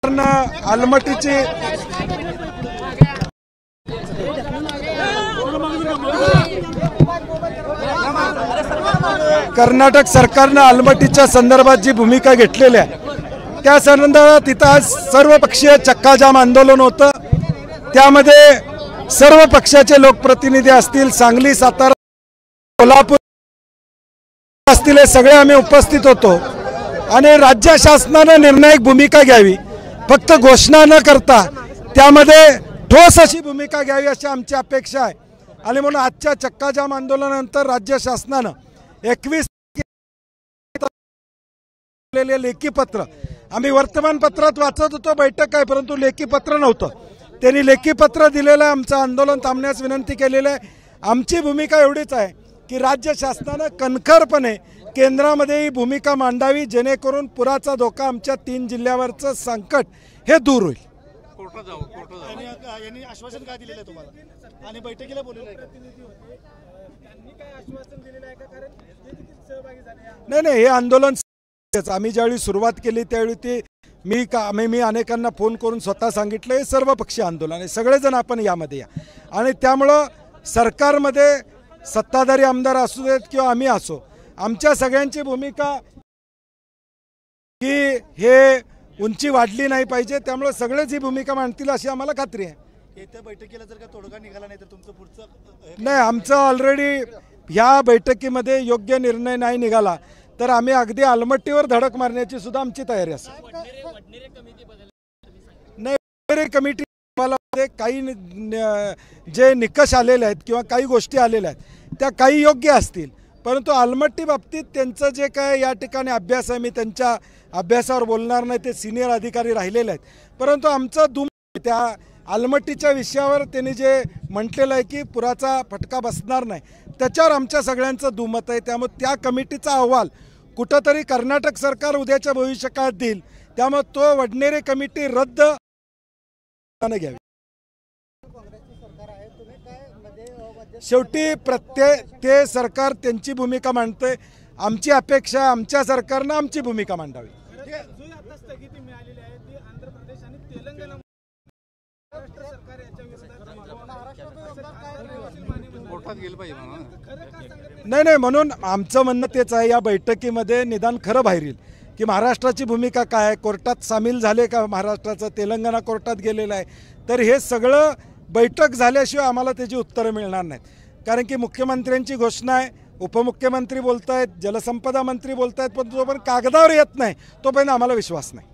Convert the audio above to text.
आलमटीची कर्नाटक सरकारने आलमटीच्या संदर्भात जी भूमिका घेतलेली आहे त्या संदर्भात तिथं आज सर्वपक्षीय चक्काजाम आंदोलन होतं। त्यामध्ये सर्व पक्षाचे लोकप्रतिनिधी असतील, सांगली, सातारा, कोल्हापूर असतील, हे सगळे आम्ही उपस्थित होतो आणि राज्य शासनाने निर्णायक भूमिका घ्यावी, फक्त घोषणा न करता त्यामध्ये ठोस अशी भूमिका घ्यावी अशी आमची अपेक्षा आहे। आणि म्हणून आजच्या चक्काजाम आंदोलनानंतर राज्य शासनाने 21 लेखी पत्र आम्ही वर्तमानपत्रात वाचत होतो, बैठक आहे परंतु लेखी पत्र नव्हतं, त्यांनी लेखी पत्र दिलेलं आहे, आमचं आंदोलन थांबण्यास विनंती केलेली आहे। आमची भूमिका एवढीच आहे की राज्य शासनाने कणखरपणे केंद्रामध्ये ही भूमिका मांडावी, जेणेकरून पुराचा धोका आमच्या 3 जिल्ह्यावरचं संकट हे दूर होईल। यांनी आश्वासन काय दिलेलं आहे तुम्हाला आणि बैठकीला बोलवलं नाही, हे आंदोलन आम्ही ज्यावेळी सुरुवात केली त्यावेळी मी अनेकांना फोन करून स्वतः सांगितलं हे सर्वपक्षीय आंदोलन आहे, सगळेजण आपण यामध्ये या। आणि त्यामुळं सरकारमध्ये सत्ताधारी आमदार असू देत किंवा आम्ही असो, आमच्या सगळ्यांची भूमिका की हे उंची वाढली नाही पाहिजे, त्यामुळे सगळेच ही भूमिका मांडतील अशी आम्हाला खात्री आहे। येत्या बैठकीला जर का तोडगा निघाला नाही तर तुमचं पुढचं नाही, आमचं ऑलरेडी ह्या बैठकीमध्ये योग्य निर्णय नाही निघाला तर आम्ही अगदी आलमट्टीवर धडक मारण्याची सुद्धा आमची तयारी असेल। नाही, कमिटी काही जे निकष आलेले आहेत किंवा काही गोष्टी आलेल्या आहेत त्या काही योग्य असतील, परंतु आलमट्टी बाबतीत त्यांचं जे काय या ठिकाणी अभ्यास आहे, मी त्यांच्या अभ्यासावर बोलणार नाही, ते सिनियर अधिकारी राहिलेले आहेत, परंतु आमचं त्या आलमट्टीच्या विषयावर त्यांनी जे म्हटलेलं आहे की पुराचा फटका बसणार नाही, त्याच्यावर आमच्या सगळ्यांचं दुमत आहे। त्यामुळे त्या कमिटीचा अहवाल कुठंतरी कर्नाटक सरकार उद्याच्या भविष्यकाळात देईल, त्यामुळे तो वडनेरे कमिटी रद्द घ्यावी। शेवटी ते सरकार त्यांची भूमिका मांडते, आमची अपेक्षा आमच्या सरकारनं आमची भूमिका मांडावी। नाही, म्हणून आमचं म्हणणं तेच आहे, या बैठकीमध्ये निदान खरं बाहेर येईल की महाराष्ट्राची भूमिका काय आहे, कोर्टात सामील झाले का महाराष्ट्राचं, तेलंगणा कोर्टात गेलेलं आहे, तर हे सगळं बैठक झाल्याशिवाय आम्हाला त्याची उत्तरं मिळणार नाहीत। कारण की मुख्यमंत्र्यांची घोषणा आहे, उपमुख्यमंत्री बोलत आहेत, जलसंपदा मंत्री बोलत आहेत, पण जोपर्यंत कागदावर येत नाही तोपर्यंत आम्हाला विश्वास नाही।